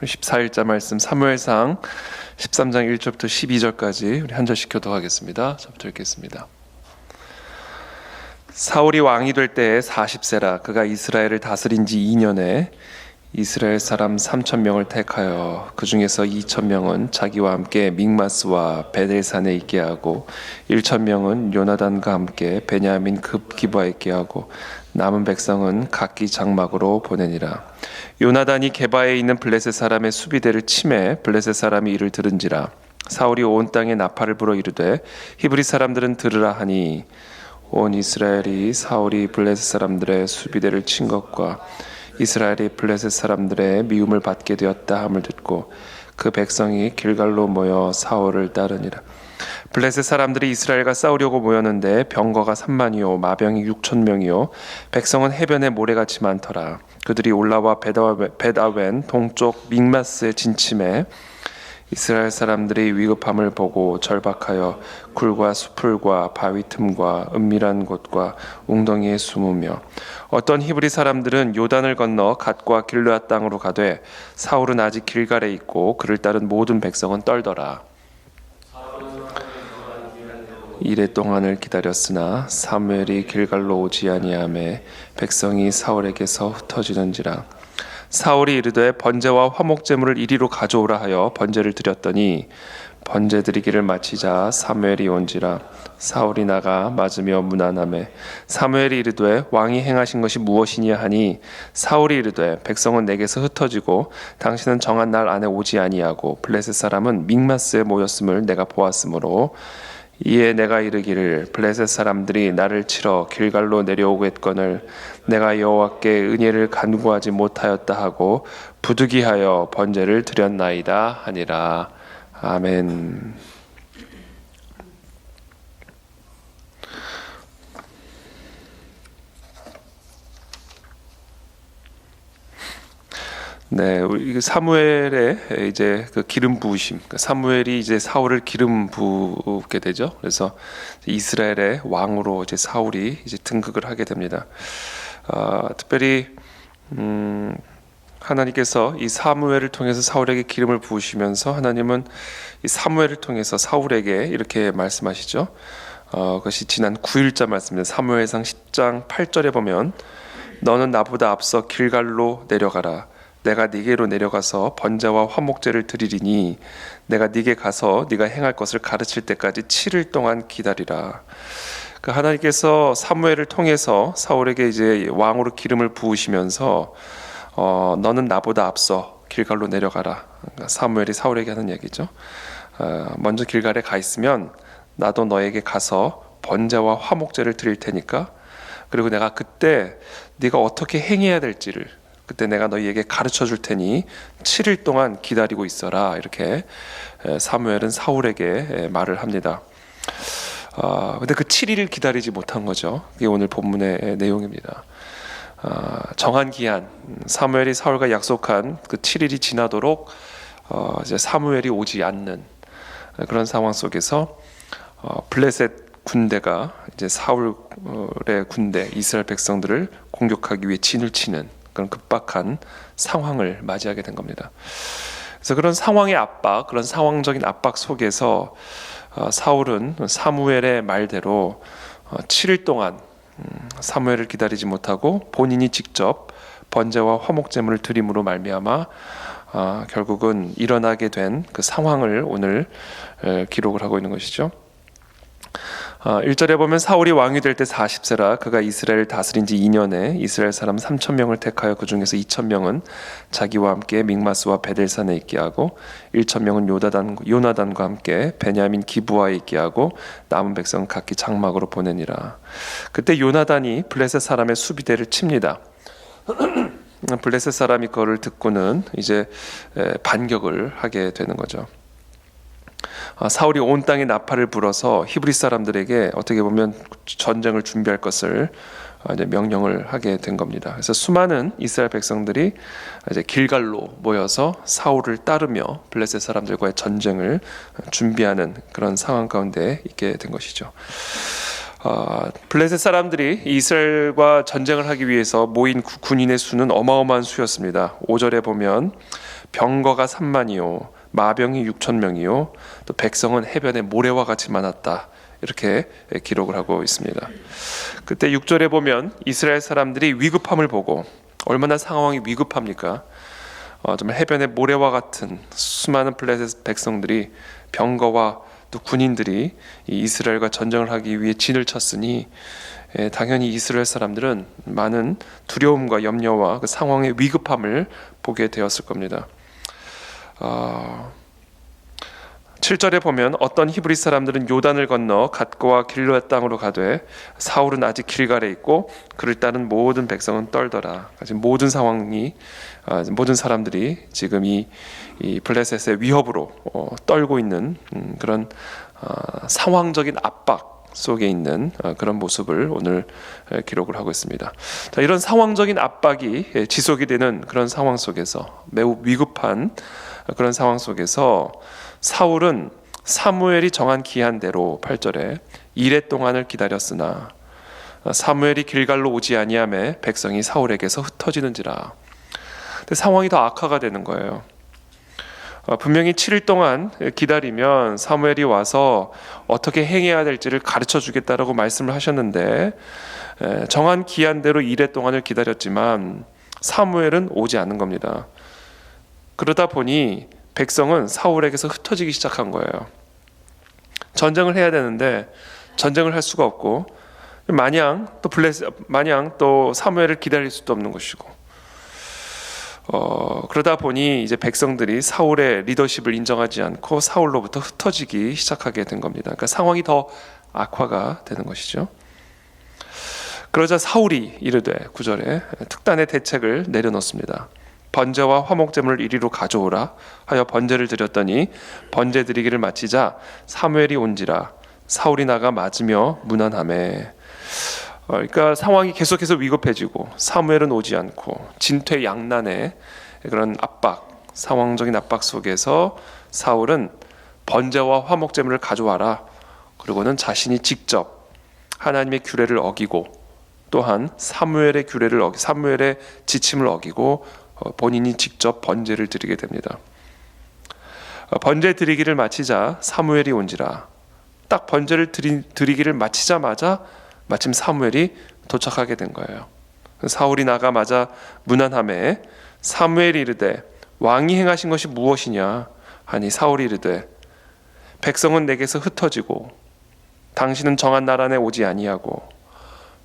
14일자 말씀 사무엘상 13장 1절부터 12절까지 우리 한 절씩 교독하겠습니다. 저부터 읽겠습니다. 사울이 왕이 될 때에 40세라. 그가 이스라엘을 다스린 지 2년에 이스라엘 사람 3,000명을 택하여 그 중에서 2,000명은 자기와 함께 믹마스와 베델산에 있게 하고 1,000명은 요나단과 함께 베냐민 기브아에 있게 하고 남은 백성은 각기 장막으로 보내니라. 요나단이 게바에 있는 블레셋 사람의 수비대를 치매 블레셋 사람이 이를 들은지라. 사울이 온 땅에 나팔을 불어 이르되 히브리 사람들은 들으라 하니 온 이스라엘이 사울이 블레셋 사람들의 수비대를 친 것과 이스라엘이 블레셋 사람들의 미움을 받게 되었다 함을 듣고 그 백성이 길갈로 모여 사울을 따르니라. 블레셋 사람들이 이스라엘과 싸우려고 모였는데 병거가 3만이요 마병이 6,000명이요 백성은 해변에 모래같이 많더라. 그들이 올라와 벳아웬 동쪽 믹마스에 진침해 이스라엘 사람들이 위급함을 보고 절박하여 굴과 수풀과 바위 틈과 은밀한 곳과 웅덩이에 숨으며 어떤 히브리 사람들은 요단을 건너 갓과 길르앗 땅으로 가되 사울은 아직 길갈에 있고 그를 따른 모든 백성은 떨더라. 이레 동안을 기다렸으나 사무엘이 길갈로 오지 아니하매 백성이 사울에게서 흩어지는지라. 사울이 이르되 번제와 화목제물을 이리로 가져오라 하여 번제를 드렸더니 번제 드리기를 마치자 사무엘이 온지라. 사울이 나가 맞으며 문안하매 사무엘이 이르되 왕이 행하신 것이 무엇이냐 하니 사울이 이르되 백성은 내게서 흩어지고 당신은 정한 날 안에 오지 아니하고 블레셋 사람은 믹마스에 모였음을 내가 보았으므로 이에 내가 이르기를 블레셋 사람들이 나를 치러 길갈로 내려오겠거늘 내가 여호와께 은혜를 간구하지 못하였다 하고 부득이하여 번제를 드렸나이다 하니라. 아멘. 네, 우리 사무엘의 이제 그 기름 부으심, 사무엘이 이제 사울을 기름 부게 되죠. 그래서 이스라엘의 왕으로 이제 사울이 이제 등극을 하게 됩니다. 특별히 하나님께서 이 사무엘을 통해서 사울에게 기름을 부으시면서 하나님은 이 사무엘을 통해서 사울에게 이렇게 말씀하시죠. 그것이 지난 9일자 말씀입니다. 사무엘상 10장 8절에 보면 너는 나보다 앞서 길갈로 내려가라. 내가 네게로 내려가서 번제와 화목제를 드리리니 내가 네게 가서 네가 행할 것을 가르칠 때까지 7일 동안 기다리라. 그 하나님께서 사무엘을 통해서 사울에게 이제 왕으로 기름을 부으시면서 너는 나보다 앞서 길갈로 내려가라. 그러니까 사무엘이 사울에게 하는 얘기죠. 먼저 길갈에 가 있으면 나도 너에게 가서 번제와 화목제를 드릴 테니까 그리고 내가 그때 네가 어떻게 행해야 될지를 그때 내가 너희에게 가르쳐 줄 테니 7일 동안 기다리고 있어라. 이렇게 사무엘은 사울에게 말을 합니다. 근데 그 7일을 기다리지 못한 거죠. 그게 오늘 본문의 내용입니다. 정한 기한, 사무엘이 사울과 약속한 그 7일이 지나도록 이제 사무엘이 오지 않는 그런 상황 속에서 블레셋 군대가 이제 사울의 군대, 이스라엘 백성들을 공격하기 위해 진을 치는 그런 급박한 상황을 맞이하게 된 겁니다. 그래서 그런 상황의 압박, 그런 상황적인 압박 속에서 사울은 사무엘의 말대로 7일 동안 사무엘을 기다리지 못하고 본인이 직접 번제와 화목제물을 드림으로 말미암아 결국은 일어나게 된 그 상황을 오늘 기록을 하고 있는 것이죠. 1절에 보면 사울이 왕이 될 때 40세라. 그가 이스라엘을 다스린 지 2년에 이스라엘 사람 3,000명을 택하여 그 중에서 2,000명은 자기와 함께 믹마스와 베델산에 있게 하고 1,000명은 요나단과 함께 베냐민 기브아에 있게 하고 남은 백성은 각기 장막으로 보내니라. 그때 요나단이 블레셋 사람의 수비대를 칩니다. 블레셋 사람이 그거를 듣고는 이제 반격을 하게 되는 거죠. 사울이 온 땅에 나팔을 불어서 히브리 사람들에게 어떻게 보면 전쟁을 준비할 것을 이제 명령을 하게 된 겁니다. 그래서 수많은 이스라엘 백성들이 이제 길갈로 모여서 사울을 따르며 블레셋 사람들과의 전쟁을 준비하는 그런 상황 가운데 있게 된 것이죠. 블레셋 사람들이 이스라엘과 전쟁을 하기 위해서 모인 군인의 수는 어마어마한 수였습니다. 5절에 보면 병거가 3만이요 마병이 6천 명이요 또 백성은 해변에 모래와 같이 많았다. 이렇게 기록을 하고 있습니다. 그때 6절에 보면 이스라엘 사람들이 위급함을 보고 얼마나 상황이 위급합니까? 정말 해변의 모래와 같은 수많은 블레셋 백성들이 병거와 또 군인들이 이 이스라엘과 전쟁을 하기 위해 진을 쳤으니 당연히 이스라엘 사람들은 많은 두려움과 염려와 그 상황의 위급함을 보게 되었을 겁니다. 7절에 보면 어떤 히브리 사람들은 요단을 건너 갓과 길르앗 땅으로 가되 사울은 아직 길갈에 있고 그를 따른 모든 백성은 떨더라. 모든 상황이 모든 사람들이 지금 이 블레셋의 위협으로 떨고 있는 그런 상황적인 압박 속에 있는 그런 모습을 오늘 기록을 하고 있습니다. 자, 이런 상황적인 압박이 지속이 되는 그런 상황 속에서 매우 위급한 그런 상황 속에서 사울은 사무엘이 정한 기한대로 8절에 이레 동안을 기다렸으나 사무엘이 길갈로 오지 아니하매 백성이 사울에게서 흩어지는지라. 근데 상황이 더 악화가 되는 거예요. 분명히 7일 동안 기다리면 사무엘이 와서 어떻게 행해야 될지를 가르쳐 주겠다라고 말씀을 하셨는데 정한 기한대로 이레 동안을 기다렸지만 사무엘은 오지 않는 겁니다. 그러다 보니 백성은 사울에게서 흩어지기 시작한 거예요. 전쟁을 해야 되는데 전쟁을 할 수가 없고 마냥 또 사무엘을 기다릴 수도 없는 것이고 그러다 보니 이제 백성들이 사울의 리더십을 인정하지 않고 사울로부터 흩어지기 시작하게 된 겁니다. 그러니까 상황이 더 악화가 되는 것이죠. 그러자 사울이 이르되 9절에 특단의 대책을 내려놓습니다. 번제와 화목제물을 이리로 가져오라 하여 번제를 드렸더니 번제 드리기를 마치자 사무엘이 온지라 사울이 나가 맞으며 문안하매. 그러니까 상황이 계속해서 위급해지고 사무엘은 오지 않고 진퇴양난의 그런 압박, 상황적인 압박 속에서 사울은 번제와 화목제물을 가져와라. 그리고는 자신이 직접 하나님의 규례를 어기고 또한 사무엘의 지침을 어기고 본인이 직접 번제를 드리게 됩니다. 번제 드리기를 마치자 사무엘이 온지라. 딱 번제를 드리기를 마치자마자 마침 사무엘이 도착하게 된 거예요. 사울이 나가마자 문안하매 사무엘이 이르되 왕이 행하신 것이 무엇이냐 하니 사울이 이르되 백성은 내게서 흩어지고 당신은 정한 날 안에 오지 아니하고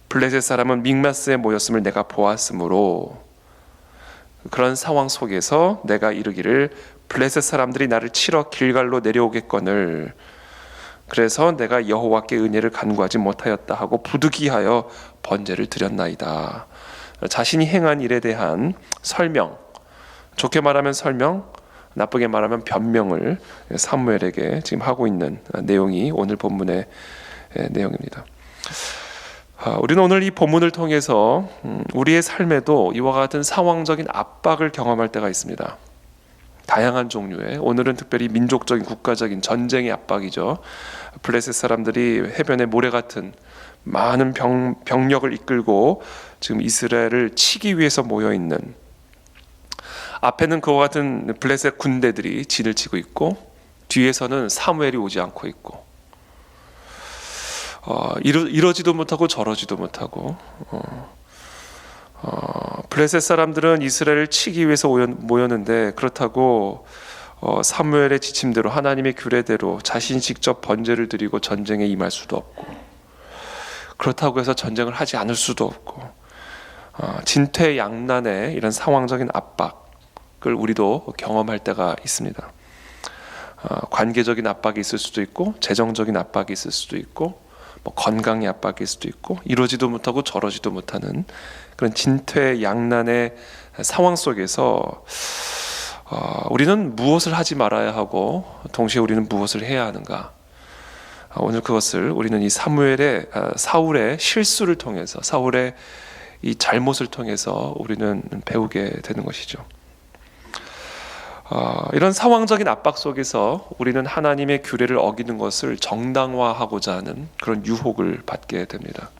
블레셋 사람은 믹마스에 모였음을 내가 보았으므로 그런 상황 속에서 내가 이르기를 블레셋 사람들이 나를 치러 길갈로 내려오겠거늘 그래서 내가 여호와께 은혜를 간구하지 못하였다 하고 부득이하여 번제를 드렸나이다. 자신이 행한 일에 대한 설명, 좋게 말하면 설명, 나쁘게 말하면 변명을 사무엘에게 지금 하고 있는 내용이 오늘 본문의 내용입니다. 우리는 오늘 이 본문을 통해서 우리의 삶에도 이와 같은 상황적인 압박을 경험할 때가 있습니다. 다양한 종류의, 오늘은 특별히 민족적인 국가적인 전쟁의 압박이죠. 블레셋 사람들이 해변에 모래 같은 많은 병력을 이끌고 지금 이스라엘을 치기 위해서 모여 있는, 앞에는 그와 같은 블레셋 군대들이 진을 치고 있고 뒤에서는 사무엘이 오지 않고 있고 이러지도 못하고 저러지도 못하고 블레셋 사람들은 이스라엘을 치기 위해서 모였는데 그렇다고 사무엘의 지침대로 하나님의 규례대로 자신이 직접 번제를 드리고 전쟁에 임할 수도 없고 그렇다고 해서 전쟁을 하지 않을 수도 없고 진퇴양난의 이런 상황적인 압박을 우리도 경험할 때가 있습니다. 관계적인 압박이 있을 수도 있고 재정적인 압박이 있을 수도 있고 건강의 압박일 수도 있고 이러지도 못하고 저러지도 못하는 그런 진퇴양난의 상황 속에서 우리는 무엇을 하지 말아야 하고 동시에 우리는 무엇을 해야 하는가? 오늘 그것을 우리는 이 사울의 실수를 통해서, 사울의 이 잘못을 통해서 우리는 배우게 되는 것이죠. 이런 상황적인 압박 속에서 우리는 하나님의 규례를 어기는 것을 정당화하고자 하는 그런 유혹을 받게 됩니다.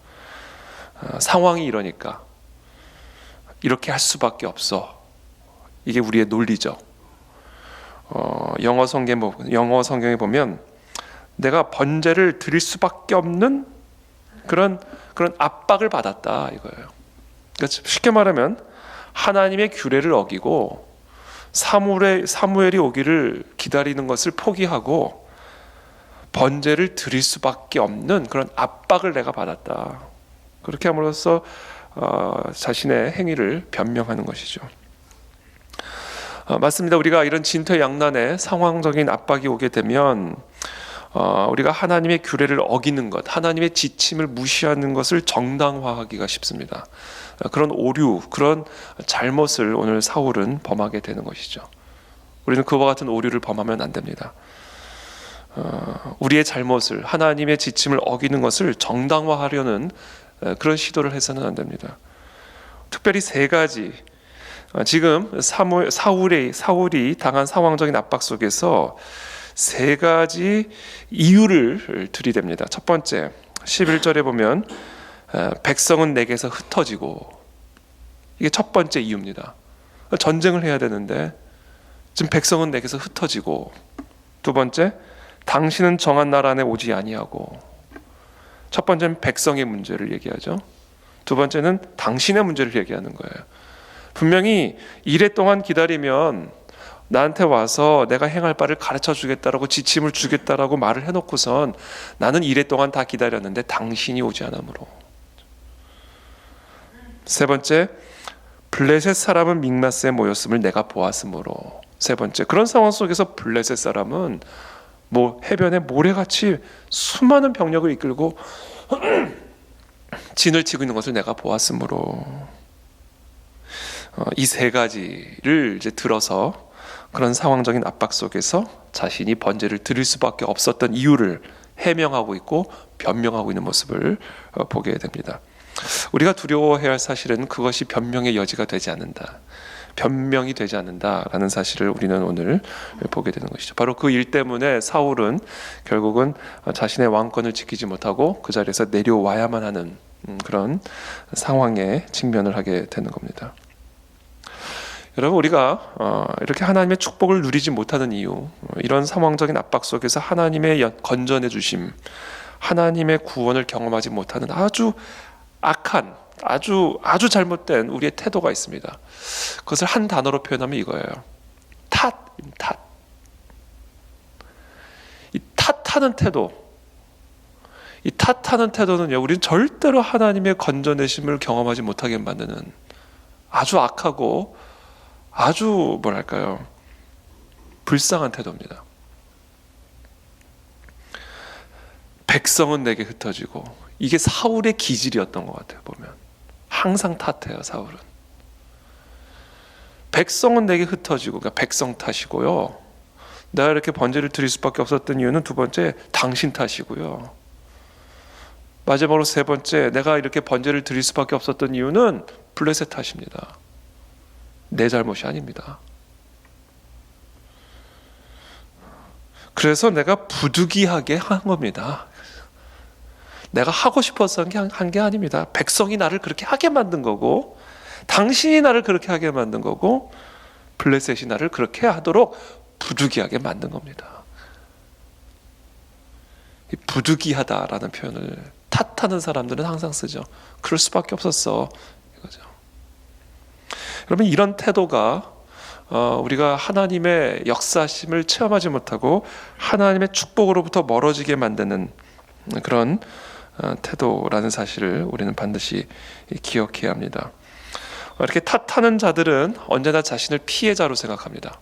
상황이 이러니까 이렇게 할 수밖에 없어. 이게 우리의 논리죠. 영어 성경에 보면 내가 번제를 드릴 수밖에 없는 그런 압박을 받았다 이거예요. 그러니까 쉽게 말하면 하나님의 규례를 어기고 사무엘이 오기를 기다리는 것을 포기하고 번제를 드릴 수밖에 없는 그런 압박을 내가 받았다. 그렇게 함으로써 자신의 행위를 변명하는 것이죠. 맞습니다. 우리가 이런 진퇴양난의 상황적인 압박이 오게 되면 우리가 하나님의 규례를 어기는 것, 하나님의 지침을 무시하는 것을 정당화하기가 쉽습니다. 그런 오류, 그런 잘못을 오늘 사울은 범하게 되는 것이죠. 우리는 그와 같은 오류를 범하면 안 됩니다. 우리의 잘못을, 하나님의 지침을 어기는 것을 정당화하려는 그런 시도를 해서는 안 됩니다. 특별히 세 가지, 지금 사울이 당한 상황적인 압박 속에서 세 가지 이유를 들이댑니다. 첫 번째, 11절에 보면 백성은 내게서 흩어지고, 이게 첫 번째 이유입니다. 전쟁을 해야 되는데 지금 백성은 내게서 흩어지고, 두 번째, 당신은 정한 나라 안에 오지 아니하고. 첫 번째는 백성의 문제를 얘기하죠. 두 번째는 당신의 문제를 얘기하는 거예요. 분명히 이래 동안 기다리면 나한테 와서 내가 행할 바를 가르쳐 주겠다라고 지침을 주겠다라고 말을 해놓고선 나는 이래 동안 다 기다렸는데 당신이 오지 않으므로. 세 번째, 블레셋 사람은 믹마스에 모였음을 내가 보았으므로. 세 번째, 그런 상황 속에서 블레셋 사람은 해변에 모래같이 수많은 병력을 이끌고 진을 치고 있는 것을 내가 보았으므로. 이 세 가지를 이제 들어서 그런 상황적인 압박 속에서 자신이 번제를 드릴 수밖에 없었던 이유를 해명하고 있고 변명하고 있는 모습을 보게 됩니다. 우리가 두려워해야 할 사실은 그것이 변명의 여지가 되지 않는다, 변명이 되지 않는다라는 사실을 우리는 오늘 보게 되는 것이죠. 바로 그 일 때문에 사울은 결국은 자신의 왕권을 지키지 못하고 그 자리에서 내려와야만 하는 그런 상황에 직면을 하게 되는 겁니다. 여러분, 우리가 이렇게 하나님의 축복을 누리지 못하는 이유, 이런 상황적인 압박 속에서 하나님의 건전해 주심, 하나님의 구원을 경험하지 못하는 아주 악한, 아주 잘못된 우리의 태도가 있습니다. 그것을 한 단어로 표현하면 이거예요. 탓. 이 탓하는 태도, 이 탓하는 태도는요, 우리는 절대로 하나님의 건져내심을 경험하지 못하게 만드는 아주 악하고 아주 불쌍한 태도입니다. 백성은 내게 흩어지고, 이게 사울의 기질이었던 것 같아요. 보면 항상 탓해요. 사울은 백성은 내게 흩어지고, 그러니까 백성 탓이고요. 내가 이렇게 번제를 드릴 수밖에 없었던 이유는 두 번째, 당신 탓이고요. 마지막으로 세 번째, 내가 이렇게 번제를 드릴 수밖에 없었던 이유는 블레셋 탓입니다. 내 잘못이 아닙니다. 그래서 내가 부득이하게 한 겁니다. 내가 하고 싶어서 한 게 아닙니다. 백성이 나를 그렇게 하게 만든 거고, 당신이 나를 그렇게 하게 만든 거고, 블레셋이 나를 그렇게 하도록 부득이하게 만든 겁니다. 이 부득이하다라는 표현을 탓하는 사람들은 항상 쓰죠. 그럴 수밖에 없었어, 이거죠. 여러분, 이런 태도가 우리가 하나님의 역사심을 체험하지 못하고 하나님의 축복으로부터 멀어지게 만드는 그런 태도라는 사실을 우리는 반드시 기억해야 합니다. 이렇게 탓하는 자들은 언제나 자신을 피해자로 생각합니다.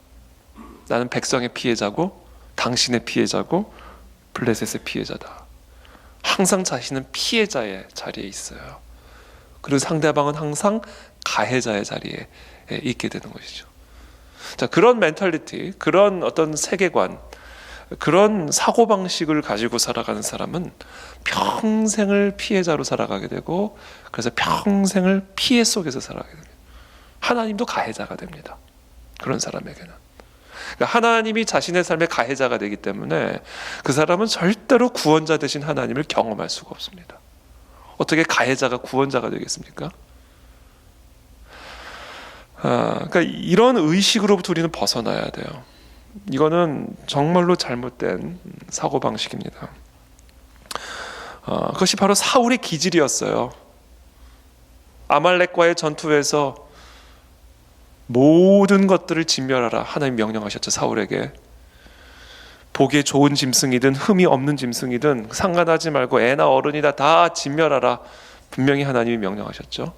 나는 백성의 피해자고, 당신의 피해자고, 블레셋의 피해자다. 항상 자신은 피해자의 자리에 있어요. 그리고 상대방은 항상 가해자의 자리에 있게 되는 것이죠. 자, 그런 멘탈리티, 그런 어떤 세계관, 그런 사고방식을 가지고 살아가는 사람은 평생을 피해자로 살아가게 되고, 그래서 평생을 피해 속에서 살아가게 됩니다. 하나님도 가해자가 됩니다. 그런 사람에게는. 그러니까 하나님이 자신의 삶의 가해자가 되기 때문에 그 사람은 절대로 구원자 되신 하나님을 경험할 수가 없습니다. 어떻게 가해자가 구원자가 되겠습니까? 그러니까 이런 의식으로부터 우리는 벗어나야 돼요. 이거는 정말로 잘못된 사고방식입니다. 그것이 바로 사울의 기질이었어요. 아말렉과의 전투에서 모든 것들을 진멸하라 하나님 명령하셨죠. 사울에게. 보기에 좋은 짐승이든 흠이 없는 짐승이든 상관하지 말고 애나 어른이다 다 진멸하라 분명히 하나님이 명령하셨죠.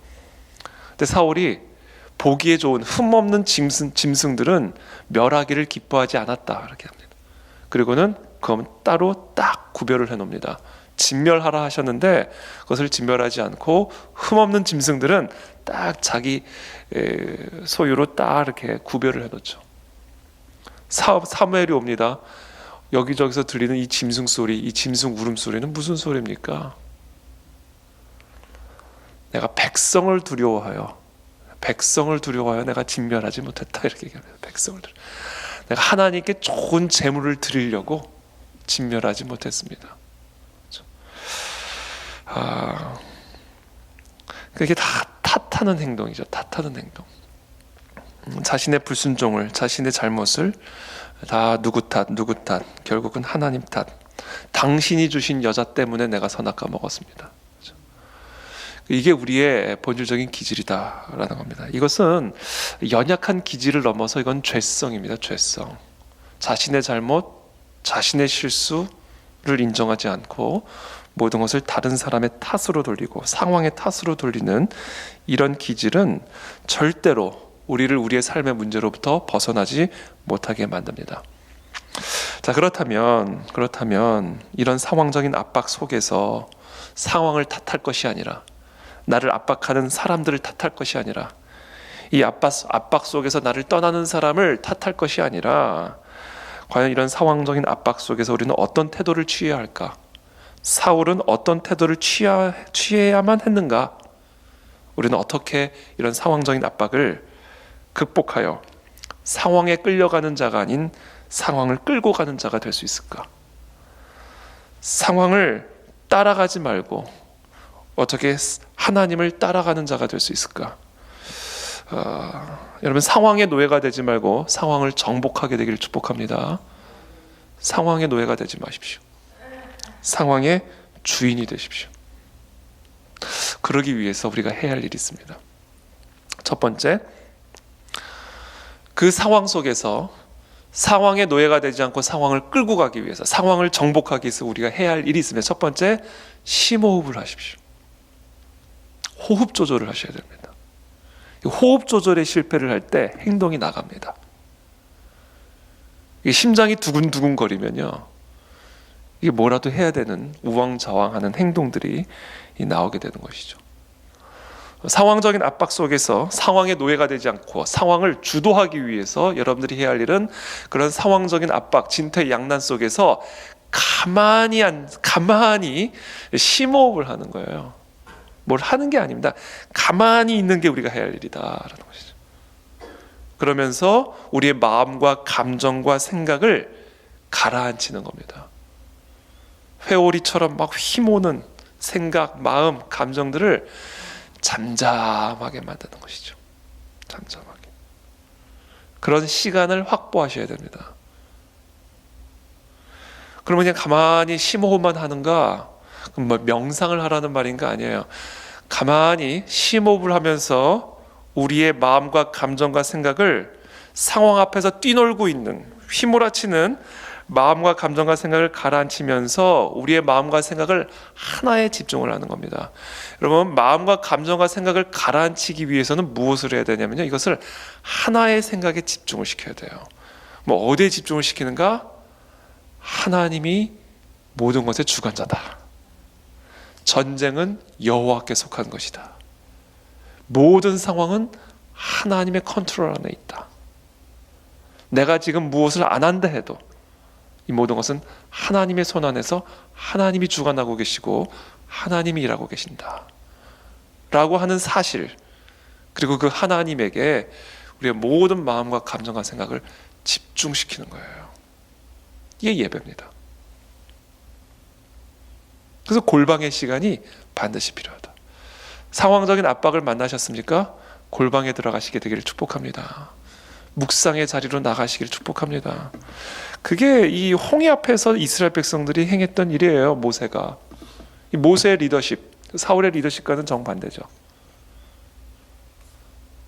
근데 사울이 보기에 좋은 흠 없는 짐승들은 멸하기를 기뻐하지 않았다 이렇게 합니다. 그리고는 그건 따로 딱 구별을 해놓습니다. 진멸하라 하셨는데 그것을 진멸하지 않고 흠 없는 짐승들은 딱 자기 소유로 딱 이렇게 구별을 해놓죠. 사무엘이 옵니다. 여기저기서 들리는 이 짐승 소리, 이 짐승 울음소리는 무슨 소리입니까? 내가 백성을 두려워하여 내가 진멸하지 못했다 이렇게 얘기합니다. 백성을 두려워. 내가 하나님께 좋은 재물을 드리려고 진멸하지 못했습니다. 그게 다 탓하는 행동이죠. 탓하는 행동. 자신의 불순종을, 자신의 잘못을 다 누구 탓, 결국은 하나님 탓. 당신이 주신 여자 때문에 내가 선악과 먹었습니다. 이게 우리의 본질적인 기질이다라는 겁니다. 이것은 연약한 기질을 넘어서 이건 죄성입니다. 죄성. 자신의 잘못, 자신의 실수를 인정하지 않고 모든 것을 다른 사람의 탓으로 돌리고 상황의 탓으로 돌리는 이런 기질은 절대로 우리를 우리의 삶의 문제로부터 벗어나지 못하게 만듭니다. 자, 그렇다면 이런 상황적인 압박 속에서 상황을 탓할 것이 아니라 나를 압박하는 사람들을 탓할 것이 아니라 이 압박 속에서 나를 떠나는 사람을 탓할 것이 아니라 과연 이런 상황적인 압박 속에서 우리는 어떤 태도를 취해야 할까? 사울은 어떤 태도를 취해야만 했는가? 우리는 어떻게 이런 상황적인 압박을 극복하여 상황에 끌려가는 자가 아닌 상황을 끌고 가는 자가 될 수 있을까? 상황을 따라가지 말고 어떻게 하나님을 따라가는 자가 될 수 있을까? 여러분, 상황의 노예가 되지 말고 상황을 정복하게 되기를 축복합니다. 상황의 노예가 되지 마십시오. 상황의 주인이 되십시오. 그러기 위해서 우리가 해야 할 일이 있습니다. 첫 번째, 그 상황 속에서 상황의 노예가 되지 않고 상황을 끌고 가기 위해서, 상황을 정복하기 위해서 우리가 해야 할 일이 있습니다. 첫 번째, 심호흡을 하십시오. 호흡 조절을 하셔야 됩니다. 호흡 조절에 실패를 할 때 행동이 나갑니다. 심장이 두근두근 거리면요, 이게 뭐라도 해야 되는 우왕좌왕하는 행동들이 나오게 되는 것이죠. 상황적인 압박 속에서 상황의 노예가 되지 않고 상황을 주도하기 위해서 여러분들이 해야 할 일은 그런 상황적인 압박, 진퇴양난 속에서 가만히 심호흡을 하는 거예요. 뭘 하는 게 아닙니다. 가만히 있는 게 우리가 해야 할 일이다라는 것이죠. 그러면서 우리의 마음과 감정과 생각을 가라앉히는 겁니다. 회오리처럼 막 휘모는 생각, 마음, 감정들을 잠잠하게 만드는 것이죠. 잠잠하게. 그런 시간을 확보하셔야 됩니다. 그러면 그냥 가만히 심호흡만 하는가? 그럼 뭐 명상을 하라는 말인가? 아니에요. 가만히 심호흡을 하면서 우리의 마음과 감정과 생각을 상황 앞에서 뛰놀고 있는, 휘몰아치는 마음과 감정과 생각을 가라앉히면서 우리의 마음과 생각을 하나에 집중을 하는 겁니다. 여러분, 마음과 감정과 생각을 가라앉히기 위해서는 무엇을 해야 되냐면요, 이것을 하나의 생각에 집중을 시켜야 돼요. 뭐 어디에 집중을 시키는가? 하나님이 모든 것의 주관자다. 전쟁은 여호와께 속한 것이다. 모든 상황은 하나님의 컨트롤 안에 있다. 내가 지금 무엇을 안 한다 해도 이 모든 것은 하나님의 손 안에서 하나님이 주관하고 계시고 하나님이 일하고 계신다 라고 하는 사실, 그리고 그 하나님에게 우리의 모든 마음과 감정과 생각을 집중시키는 거예요. 이게 예배입니다. 그래서 골방의 시간이 반드시 필요하다. 상황적인 압박을 만나셨습니까? 골방에 들어가시게 되기를 축복합니다. 묵상의 자리로 나가시길 축복합니다. 그게 이 홍해 앞에서 이스라엘 백성들이 행했던 일이에요. 모세가. 이 모세의 리더십, 사울의 리더십과는 정반대죠.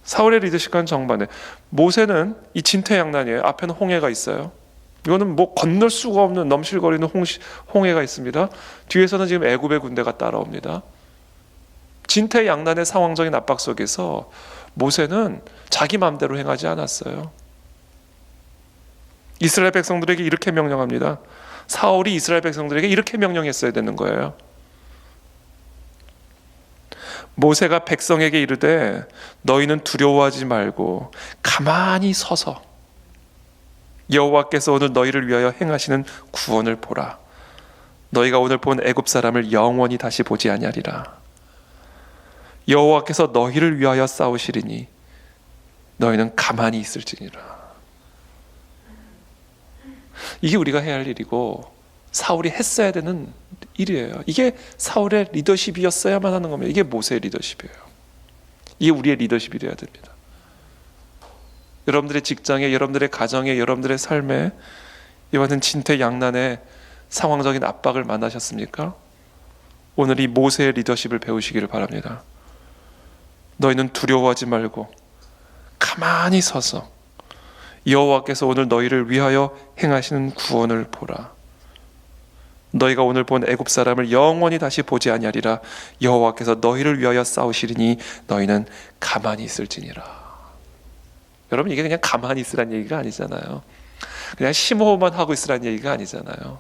사울의 리더십과는 정반대. 모세는 이 진퇴양난이에요. 앞에는 홍해가 있어요. 이거는 뭐 건널 수가 없는 넘실거리는 홍해가 있습니다. 뒤에서는 지금 애굽의 군대가 따라옵니다. 진퇴양난의 상황적인 압박 속에서 모세는 자기 마음대로 행하지 않았어요. 이스라엘 백성들에게 이렇게 명령합니다. 사울이 이스라엘 백성들에게 이렇게 명령했어야 되는 거예요. 모세가 백성에게 이르되 너희는 두려워하지 말고 가만히 서서 여호와께서 오늘 너희를 위하여 행하시는 구원을 보라. 너희가 오늘 본 애굽 사람을 영원히 다시 보지 아니하리라. 여호와께서 너희를 위하여 싸우시리니 너희는 가만히 있을지니라. 이게 우리가 해야 할 일이고 사울이 했어야 되는 일이에요. 이게 사울의 리더십이었어야만 하는 겁니다. 이게 모세의 리더십이에요. 이게 우리의 리더십이 되어야 됩니다. 여러분들의 직장에, 여러분들의 가정에, 여러분들의 삶에 이와 같은 진퇴양난의 상황적인 압박을 만나셨습니까? 오늘 이 모세의 리더십을 배우시기를 바랍니다. 너희는 두려워하지 말고 가만히 서서 여호와께서 오늘 너희를 위하여 행하시는 구원을 보라. 너희가 오늘 본 애굽 사람을 영원히 다시 보지 아니하리라. 여호와께서 너희를 위하여 싸우시리니 너희는 가만히 있을지니라. 여러분, 이게 그냥 가만히 있으란 얘기가 아니잖아요. 그냥 심호흡만 하고 있으란 얘기가 아니잖아요.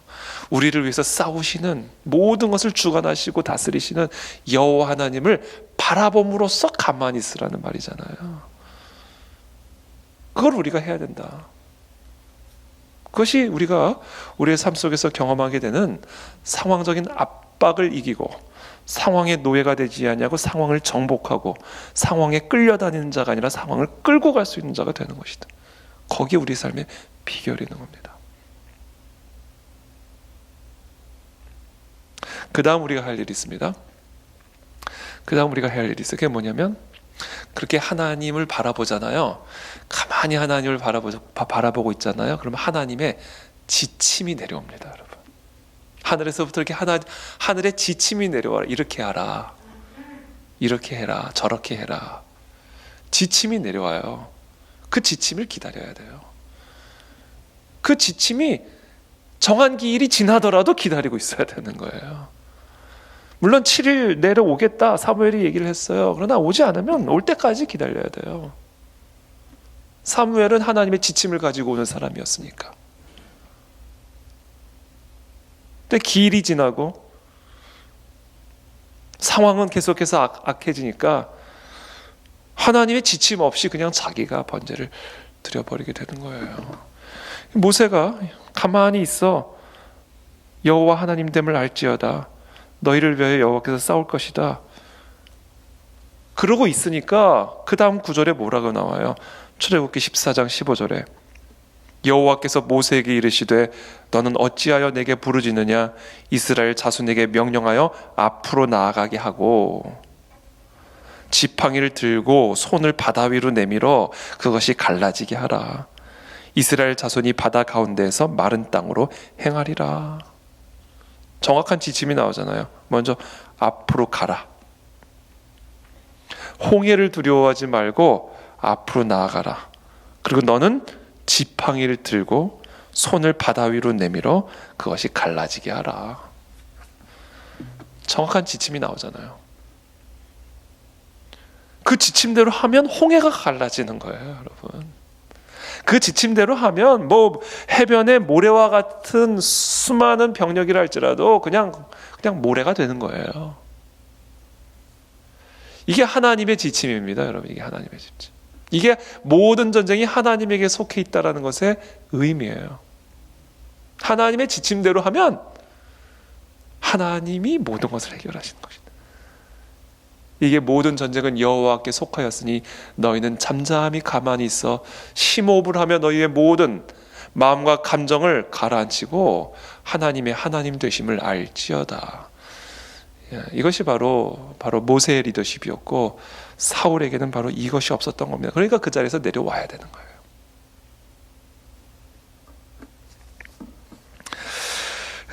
우리를 위해서 싸우시는, 모든 것을 주관하시고 다스리시는 여호와 하나님을 바라봄으로써 가만히 있으라는 말이잖아요. 그걸 우리가 해야 된다. 그것이 우리가 우리의 삶 속에서 경험하게 되는 상황적인 압박을 이기고 상황의 노예가 되지 않냐고 상황을 정복하고 상황에 끌려다니는 자가 아니라 상황을 끌고 갈 수 있는 자가 되는 것이다. 거기 우리 삶의 비결이 있는 겁니다. 그 다음 우리가 할 일이 있습니다. 그 다음 우리가 해야 할 일이 있어요. 그게 뭐냐면 그렇게 하나님을 바라보잖아요. 가만히 하나님을 바라보고 있잖아요. 그러면 하나님의 지침이 내려옵니다, 여러분. 하늘에서부터 이렇게 하늘의 지침이 내려와. 이렇게 하라, 이렇게 해라, 저렇게 해라. 지침이 내려와요. 그 지침을 기다려야 돼요. 그 지침이 정한 기일이 지나더라도 기다리고 있어야 되는 거예요. 물론 7일 내로 오겠다 사무엘이 얘기를 했어요. 그러나 오지 않으면 올 때까지 기다려야 돼요. 사무엘은 하나님의 지침을 가지고 오는 사람이었으니까. 근데 기일이 지나고 상황은 계속해서 악해지니까 하나님의 지침 없이 그냥 자기가 번제를 드려버리게 되는 거예요. 모세가 가만히 있어 여호와 하나님 됨을 알지어다. 너희를 위하여 여호와께서 싸울 것이다. 그러고 있으니까 그 다음 구절에 뭐라고 나와요? 출애굽기 14장 15절에 여호와께서 모세에게 이르시되 너는 어찌하여 내게 부르짖느냐? 이스라엘 자손에게 명령하여 앞으로 나아가게 하고 지팡이를 들고 손을 바다 위로 내밀어 그것이 갈라지게 하라. 이스라엘 자손이 바다 가운데에서 마른 땅으로 행하리라. 정확한 지침이 나오잖아요. 먼저 앞으로 가라. 홍해를 두려워하지 말고 앞으로 나아가라. 그리고 너는 지팡이를 들고 손을 바다 위로 내밀어 그것이 갈라지게 하라. 정확한 지침이 나오잖아요. 그 지침대로 하면 홍해가 갈라지는 거예요, 여러분. 그 지침대로 하면 뭐 해변의 모래와 같은 수많은 병력이라 할지라도 그냥 모래가 되는 거예요. 이게 하나님의 지침입니다, 여러분. 이게 하나님의 지침. 이게 모든 전쟁이 하나님에게 속해 있다라는 것의 의미예요. 하나님의 지침대로 하면 하나님이 모든 것을 해결하시는 것이다. 이게 모든 전쟁은 여호와께 속하였으니 너희는 잠잠히 가만히 있어 심호흡을 하며 너희의 모든 마음과 감정을 가라앉히고 하나님의 하나님 되심을 알지어다. 이것이 바로 모세의 리더십이었고 사울에게는 바로 이것이 없었던 겁니다. 그러니까 그 자리에서 내려와야 되는 거예요.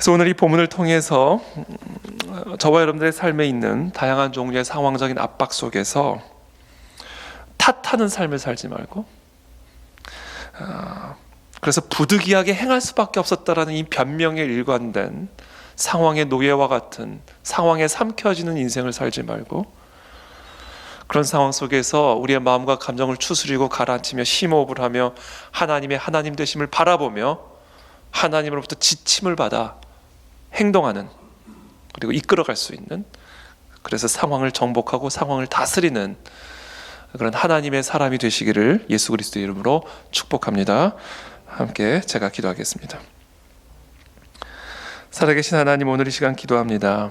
그래서 오늘 이 본문을 통해서 저와 여러분들의 삶에 있는 다양한 종류의 상황적인 압박 속에서 탓하는 삶을 살지 말고, 그래서 부득이하게 행할 수밖에 없었다라는 이 변명에 일관된 상황의 노예와 같은 상황에 삼켜지는 인생을 살지 말고, 그런 상황 속에서 우리의 마음과 감정을 추스리고 가라앉히며 심호흡을 하며 하나님의 하나님 되심을 바라보며 하나님으로부터 지침을 받아 행동하는, 그리고 이끌어갈 수 있는, 그래서 상황을 정복하고 상황을 다스리는 그런 하나님의 사람이 되시기를 예수 그리스도의 이름으로 축복합니다. 함께 제가 기도하겠습니다. 살아계신 하나님, 오늘 이 시간 기도합니다.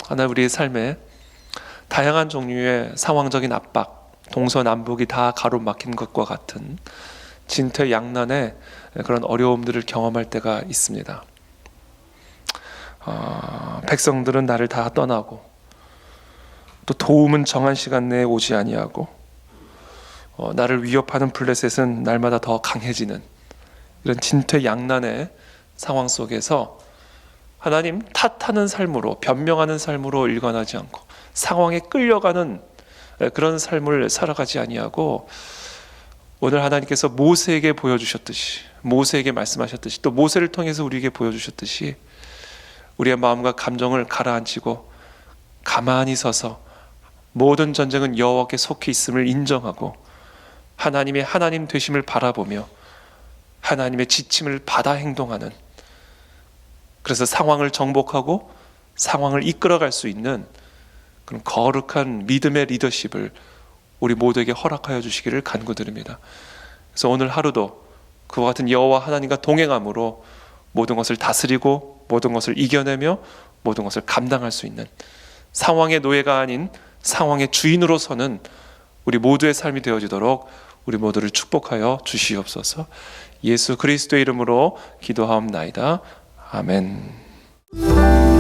하나님, 우리의 삶에 다양한 종류의 상황적인 압박, 동서남북이 다 가로막힌 것과 같은 진퇴양난의 그런 어려움들을 경험할 때가 있습니다. 백성들은 나를 다 떠나고, 또 도움은 정한 시간 내에 오지 아니하고, 나를 위협하는 블레셋은 날마다 더 강해지는 이런 진퇴양난의 상황 속에서 하나님, 탓하는 삶으로, 변명하는 삶으로 일관하지 않고 상황에 끌려가는 그런 삶을 살아가지 아니하고, 오늘 하나님께서 모세에게 보여주셨듯이, 모세에게 말씀하셨듯이, 또 모세를 통해서 우리에게 보여주셨듯이 우리의 마음과 감정을 가라앉히고 가만히 서서 모든 전쟁은 여호와께 속해 있음을 인정하고 하나님의 하나님 되심을 바라보며 하나님의 지침을 받아 행동하는, 그래서 상황을 정복하고 상황을 이끌어갈 수 있는 그런 거룩한 믿음의 리더십을 우리 모두에게 허락하여 주시기를 간구드립니다. 그래서 오늘 하루도 그와 같은 여호와 하나님과 동행함으로 모든 것을 다스리고 모든 것을 이겨내며 모든 것을 감당할 수 있는, 상황의 노예가 아닌 상황의 주인으로 서는 우리 모두의 삶이 되어지도록 우리 모두를 축복하여 주시옵소서. 예수 그리스도의 이름으로 기도하옵나이다. 아멘.